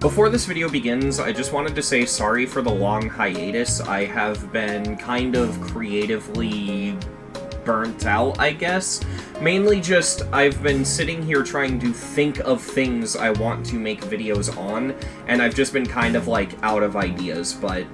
Before this video begins, I just wanted to say sorry for the long hiatus. I have been kind of creatively burnt out, I guess. Mainly just, I've been sitting here trying to think of things I want to make videos on, and I've just been kind of, like, out of ideas, but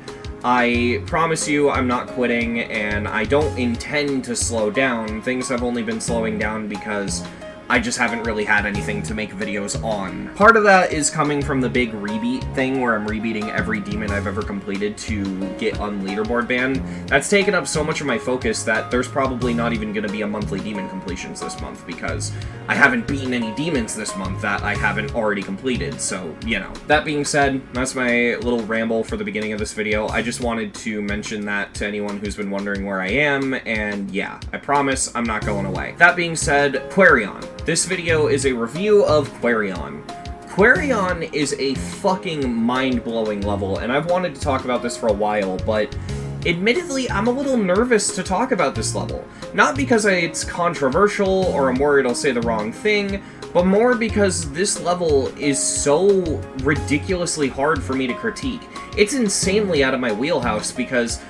I promise you I'm not quitting, and I don't intend to slow down. Things have only been slowing down because I just haven't really had anything to make videos on. Part of that is coming from the big rebeat thing, where I'm rebeating every demon I've ever completed to get on leaderboard ban. That's taken up so much of my focus that there's probably not even going to be a monthly demon completions this month, because I haven't beaten any demons this month that I haven't already completed, so, you know. That being said, that's my little ramble for the beginning of this video. I just wanted to mention that to anyone who's been wondering where I am, and yeah, I promise I'm not going away. That being said, Quarion. This video is a review of Quarion. Quarion is a fucking mind-blowing level, and I've wanted to talk about this for a while, but admittedly, I'm a little nervous to talk about this level. Not because it's controversial or I'm worried I'll say the wrong thing, but more because this level is so ridiculously hard for me to critique. It's insanely out of my wheelhouse because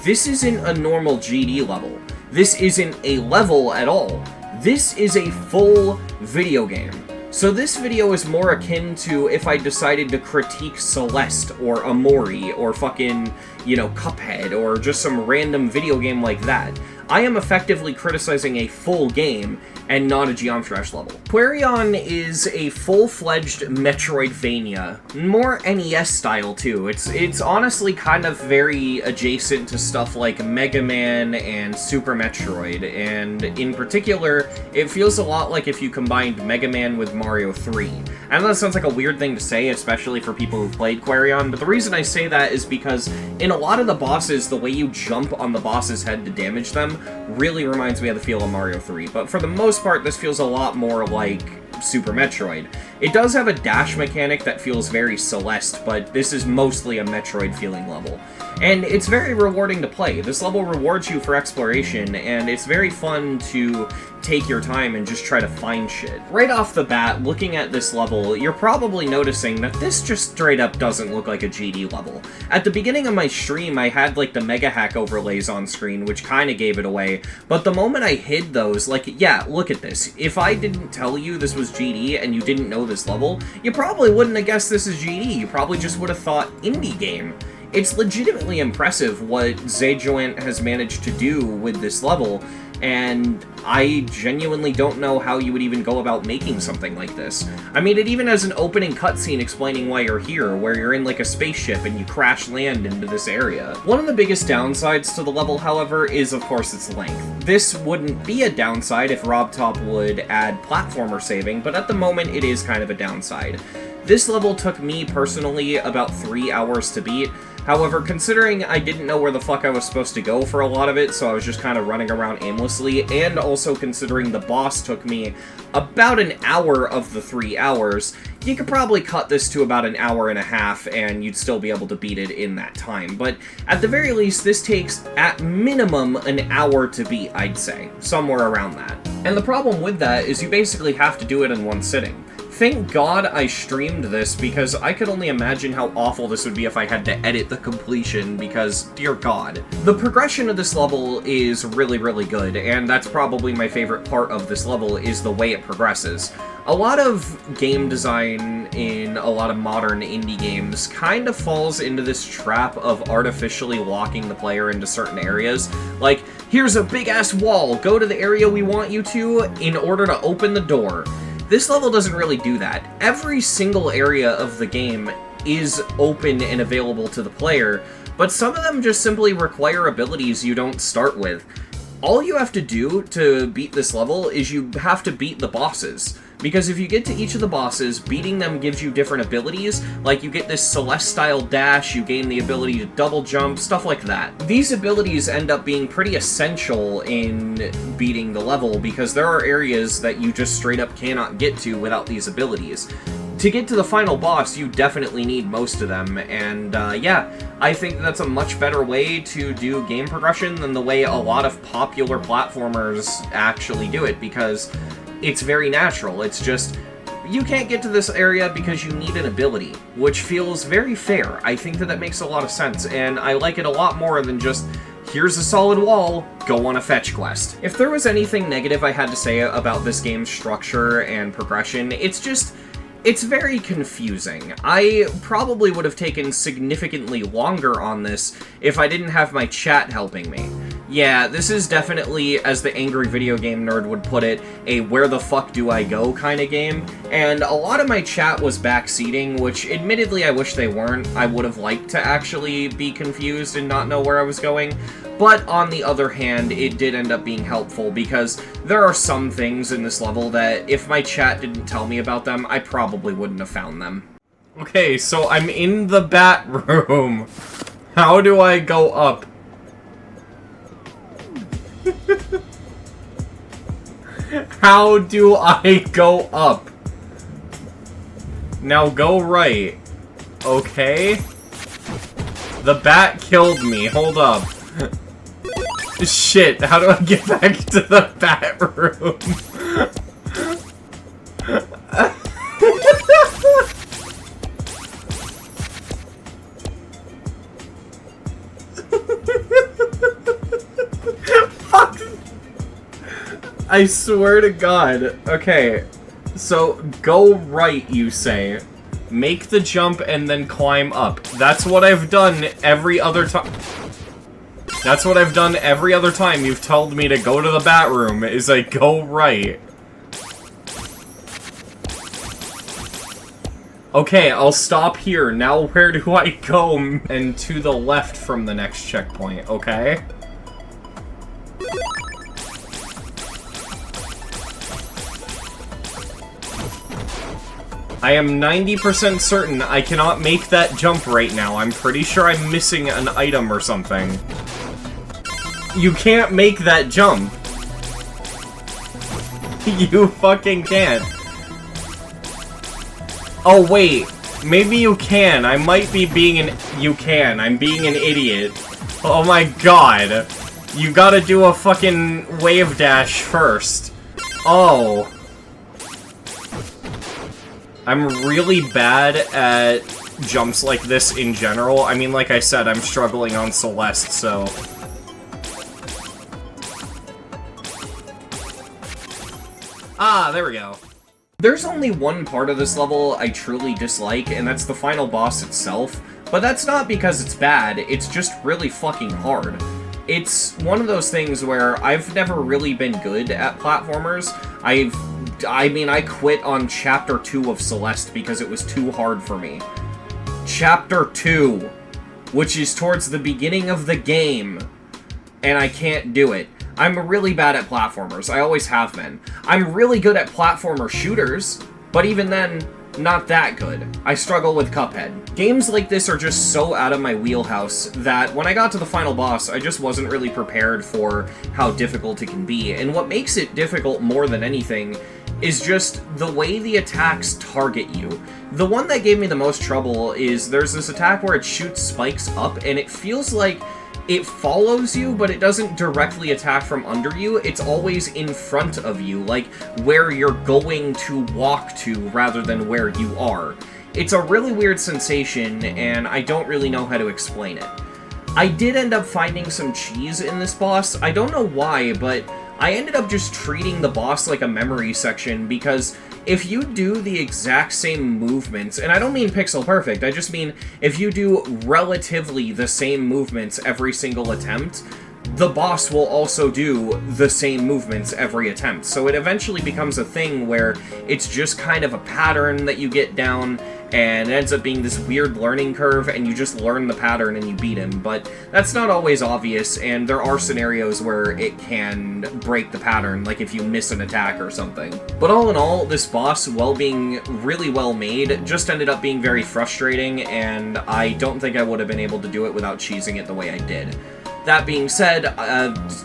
this isn't a normal GD level. This isn't a level at all. This is a full video game. So this video is more akin to if I decided to critique Celeste or Amori or fucking, you know, Cuphead or just some random video game like that. I am effectively criticizing a full game and not a Geometry level. Quarion is a full-fledged Metroidvania, more NES style too. It's honestly kind of very adjacent to stuff like Mega Man and Super Metroid, and in particular, it feels a lot like if you combined Mega Man with Mario 3. I know that sounds like a weird thing to say, especially for people who've played Quarion, but the reason I say that is because in a lot of the bosses, the way you jump on the boss's head to damage them really reminds me of the feel of Mario 3, but for the most part, this feels a lot more like Super Metroid. It does have a dash mechanic that feels very Celeste, but this is mostly a Metroid-feeling level. And it's very rewarding to play. This level rewards you for exploration, and it's very fun to take your time and just try to find shit. Right off the bat, looking at this level, you're probably noticing that this just straight up doesn't look like a GD level. At the beginning of my stream, I had like the Mega Hack overlays on screen, which kinda gave it away, but the moment I hid those, like, yeah, look at this. If I didn't tell you this was GD and you didn't know this level, you probably wouldn't have guessed this is GD. You probably just would have thought indie game. It's legitimately impressive what Zedjoint has managed to do with this level, and I genuinely don't know how you would even go about making something like this. I mean, it even has an opening cutscene explaining why you're here, where you're in like a spaceship and you crash land into this area. One of the biggest downsides to the level, however, is of course its length. This wouldn't be a downside if RobTop would add platformer saving, but at the moment it is kind of a downside. This level took me personally about 3 hours to beat. However, considering I didn't know where the fuck I was supposed to go for a lot of it, so I was just kind of running around aimlessly, and also considering the boss took me about an hour of the 3 hours, you could probably cut this to about an hour and a half, and you'd still be able to beat it in that time. But at the very least, this takes, at minimum, an hour to beat, I'd say. Somewhere around that. And the problem with that is you basically have to do it in one sitting. Thank God I streamed this, because I could only imagine how awful this would be if I had to edit the completion, because, dear God. The progression of this level is really, really good, and that's probably my favorite part of this level, is the way it progresses. A lot of game design in a lot of modern indie games kind of falls into this trap of artificially locking the player into certain areas. Like, here's a big-ass wall, go to the area we want you to in order to open the door. This level doesn't really do that. Every single area of the game is open and available to the player, but some of them just simply require abilities you don't start with. All you have to do to beat this level is you have to beat the bosses. Because if you get to each of the bosses, beating them gives you different abilities, like you get this Celeste-style dash, you gain the ability to double jump, stuff like that. These abilities end up being pretty essential in beating the level, because there are areas that you just straight up cannot get to without these abilities. To get to the final boss, you definitely need most of them, and yeah, I think that's a much better way to do game progression than the way a lot of popular platformers actually do it, because it's very natural. It's just, you can't get to this area because you need an ability, which feels very fair. I think that that makes a lot of sense, and I like it a lot more than just, here's a solid wall, go on a fetch quest. If there was anything negative I had to say about this game's structure and progression, it's very confusing. I probably would have taken significantly longer on this if I didn't have my chat helping me. Yeah, this is definitely, as the angry video game nerd would put it, a where the fuck do I go kind of game, and a lot of my chat was backseating, which admittedly I wish they weren't. I would have liked to actually be confused and not know where I was going, but on the other hand, it did end up being helpful because there are some things in this level that if my chat didn't tell me about them, I probably wouldn't have found them. Okay, so I'm in the bat room. How do I go up? How do I go up? Now go right. Okay. The bat killed me. Hold up. Shit, how do I get back to the bat room? Fuck! I swear to God. Okay, so go right, you say. Make the jump and then climb up. That's what I've done every other time. That's what I've done every other time you've told me to go to the bat room, is I go right. Okay, I'll stop here. Now where do I go? And to the left from the next checkpoint, okay? I am 90% certain I cannot make that jump right now. I'm pretty sure I'm missing an item or something. You can't make that jump. You fucking can't. Oh, wait. Maybe you can. I might be being an... You can. I'm being an idiot. Oh my god. You gotta do a fucking wave dash first. Oh. I'm really bad at jumps like this in general. I mean, like I said, I'm struggling on Celeste, so... Ah, there we go. There's only one part of this level I truly dislike, and that's the final boss itself. But that's not because it's bad, it's just really fucking hard. It's one of those things where I've never really been good at platformers. I quit on Chapter 2 of Celeste because it was too hard for me. Chapter 2, which is towards the beginning of the game, and I can't do it. I'm really bad at platformers, I always have been. I'm really good at platformer shooters, but even then, not that good. I struggle with Cuphead. Games like this are just so out of my wheelhouse that when I got to the final boss, I just wasn't really prepared for how difficult it can be. And what makes it difficult more than anything is just the way the attacks target you. The one that gave me the most trouble is there's this attack where it shoots spikes up, and it feels like it follows you, but it doesn't directly attack from under you. It's always in front of you, like where you're going to walk to rather than where you are. It's a really weird sensation, and I don't really know how to explain it. I did end up finding some cheese in this boss. I don't know why, but I ended up just treating the boss like a memory section, because if you do the exact same movements, and I don't mean pixel perfect, I just mean if you do relatively the same movements every single attempt, the boss will also do the same movements every attempt. So it eventually becomes a thing where it's just kind of a pattern that you get down, and it ends up being this weird learning curve, and you just learn the pattern and you beat him. But that's not always obvious, and there are scenarios where it can break the pattern, like if you miss an attack or something. But all in all, this boss, while being really well made, just ended up being very frustrating, and I don't think I would have been able to do it without cheesing it the way I did. That being said,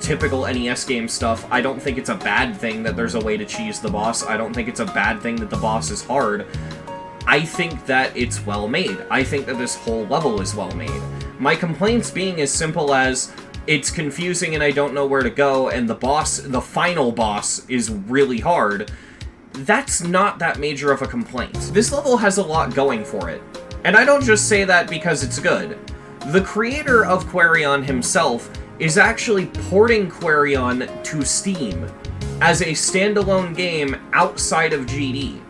typical NES game stuff, I don't think it's a bad thing that there's a way to cheese the boss. I don't think it's a bad thing that the boss is hard. I think that it's well made. I think that this whole level is well made. My complaints being as simple as, it's confusing and I don't know where to go, and the final boss is really hard. that's not that major of a complaint. This level has a lot going for it. And I don't just say that because it's good. The creator of Quarion himself is actually porting Quarion to Steam as a standalone game outside of GD.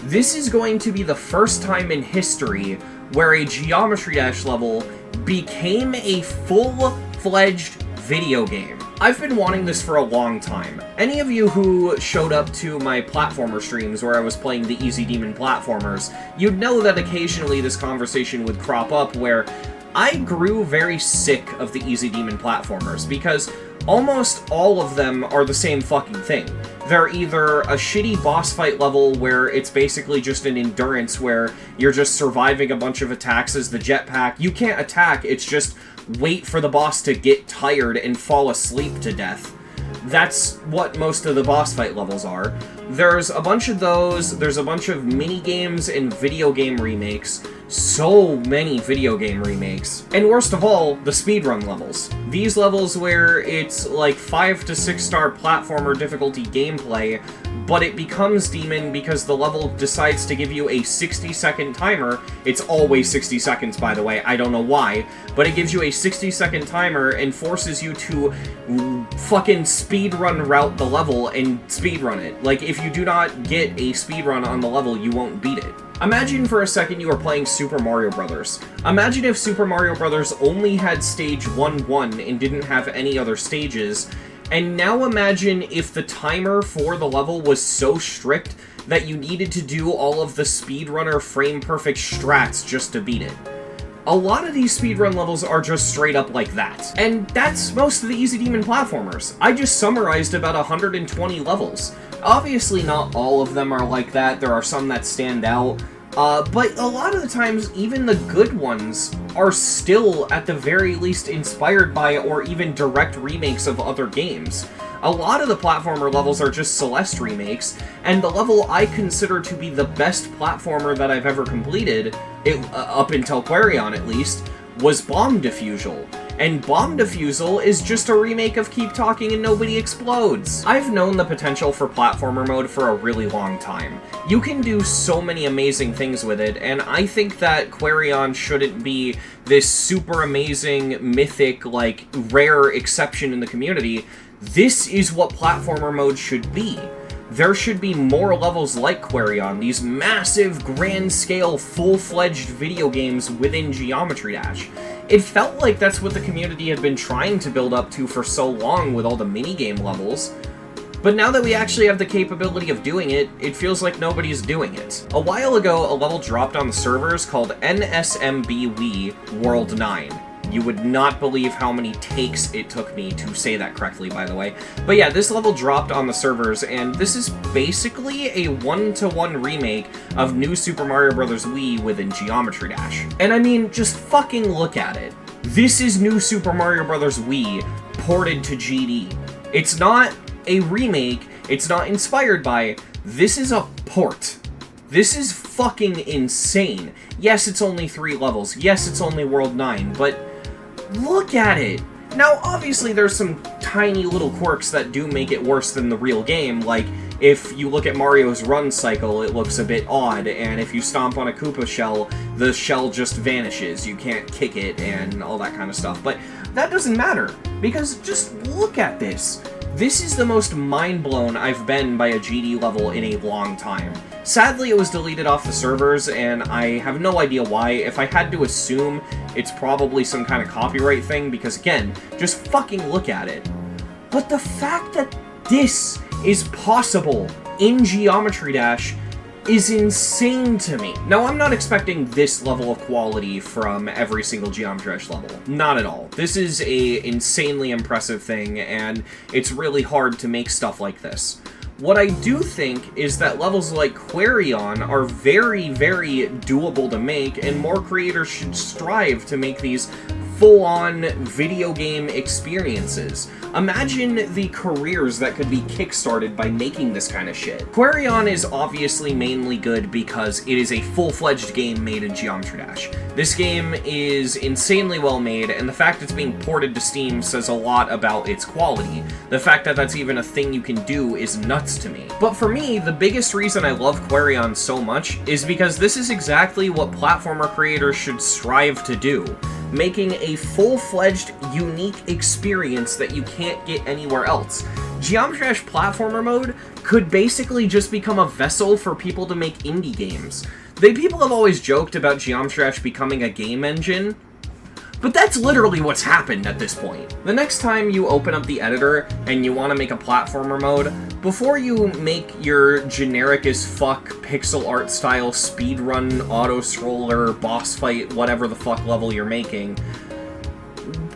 This is going to be the first time in history where a Geometry Dash level became a full-fledged video game. I've been wanting this for a long time. Any of you who showed up to my platformer streams where I was playing the Easy Demon platformers, you'd know that occasionally this conversation would crop up where I grew very sick of the Easy Demon platformers because almost all of them are the same fucking thing. They're either a shitty boss fight level where it's basically just an endurance where you're just surviving a bunch of attacks as the jetpack. You can't attack, it's just wait for the boss to get tired and fall asleep to death. That's what most of the boss fight levels are. There's a bunch of those, there's a bunch of mini-games and video game remakes. So many video game remakes. And worst of all, the speedrun levels. These levels where it's like 5 to 6 star platformer difficulty gameplay, but it becomes Demon because the level decides to give you a 60-second timer. It's always 60 seconds, by the way, I don't know why, but it gives you a 60-second timer and forces you to fucking speedrun route the level and speedrun it. Like, if you do not get a speedrun on the level, you won't beat it. Imagine for a second you are playing Super Mario Bros. Imagine if Super Mario Bros. Only had stage 1-1 and didn't have any other stages, and now imagine if the timer for the level was so strict that you needed to do all of the speedrunner frame-perfect strats just to beat it. A lot of these speedrun levels are just straight up like that. And that's most of the Easy Demon platformers. I just summarized about 120 levels. Obviously not all of them are like that, there are some that stand out, but a lot of the times even the good ones are still at the very least inspired by or even direct remakes of other games. A lot of the platformer levels are just Celeste remakes, and the level I consider to be the best platformer that I've ever completed, up until Quarion at least, was Bomb Defusal. And Bomb Defusal is just a remake of Keep Talking and Nobody Explodes. I've known the potential for platformer mode for a really long time. You can do so many amazing things with it, and I think that Quarion shouldn't be this super amazing, mythic, like, rare exception in the community. This is what platformer mode should be. There should be more levels like Quarion, these massive, grand-scale, full-fledged video games within Geometry Dash. It felt like that's what the community had been trying to build up to for so long with all the minigame levels. But now that we actually have the capability of doing it, it feels like nobody's doing it. A while ago, a level dropped on the servers called NSMB World 9. You would not believe how many takes it took me to say that correctly, by the way. But yeah, this level dropped on the servers, and this is basically a one-to-one remake of New Super Mario Bros. Wii within Geometry Dash. And I mean, just fucking look at it. This is New Super Mario Bros. Wii ported to GD. It's not a remake, it's not inspired by, this is a port. This is fucking insane. Yes, it's only 3 levels. Yes, it's only World 9, but look at it! Now, obviously, there's some tiny little quirks that do make it worse than the real game, like, if you look at Mario's run cycle, it looks a bit odd, and if you stomp on a Koopa shell, the shell just vanishes, you can't kick it, and all that kind of stuff. But that doesn't matter, because just look at this. This is the most mind-blown I've been by a GD level in a long time. Sadly, it was deleted off the servers, and I have no idea why. If I had to assume, it's probably some kind of copyright thing, because again, just fucking look at it. But the fact that this is possible in Geometry Dash is insane to me. Now, I'm not expecting this level of quality from every single Geometry Dash level. Not at all. This is a insanely impressive thing, and it's really hard to make stuff like this. What I do think is that levels like Quarion are very, very doable to make, and more creators should strive to make these full-on video game experiences. Imagine the careers that could be kickstarted by making this kind of shit. Quarion is obviously mainly good because it is a full-fledged game made in Geometry Dash. This game is insanely well made, and the fact it's being ported to Steam says a lot about its quality. The fact that that's even a thing you can do is nuts to me. But for me, the biggest reason I love Quarion so much is because this is exactly what platformer creators should strive to do. Making a full-fledged, unique experience that you can't get anywhere else. Geometry Dash Platformer Mode could basically just become a vessel for people to make indie games. People have always joked about Geometry Dash becoming a game engine, but that's literally what's happened at this point. The next time you open up the editor and you want to make a platformer mode, before you make your generic as fuck pixel art style speedrun, auto-scroller, boss fight, whatever the fuck level you're making,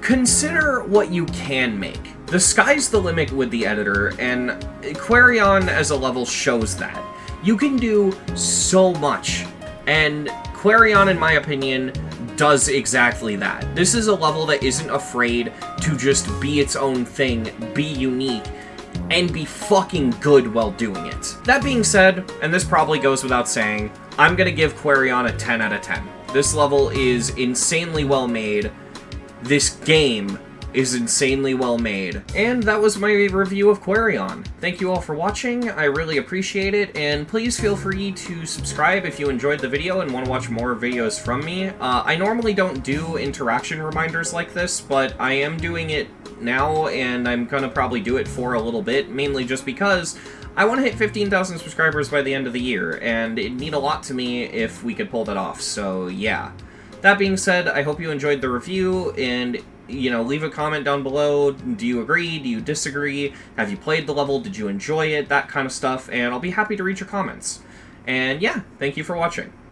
consider what you can make. The sky's the limit with the editor, and Quarion as a level shows that. You can do so much, and Quarion, in my opinion, does exactly that. This is a level that isn't afraid to just be its own thing, be unique, and be fucking good while doing it. That being said, and this probably goes without saying, I'm gonna give Quarion a 10 out of 10. This level is insanely well made. This game is insanely well made. And that was my review of Quarion. Thank you all for watching, I really appreciate it, and please feel free to subscribe if you enjoyed the video and want to watch more videos from me. I normally don't do interaction reminders like this, but I am doing it now, and I'm gonna probably do it for a little bit, mainly just because I want to hit 15,000 subscribers by the end of the year, and it'd mean a lot to me if we could pull that off, so yeah. That being said, I hope you enjoyed the review, and leave a comment down below. Do you agree? Do you disagree? Have you played the level? Did you enjoy it? That kind of stuff, and I'll be happy to read your comments. And yeah, thank you for watching.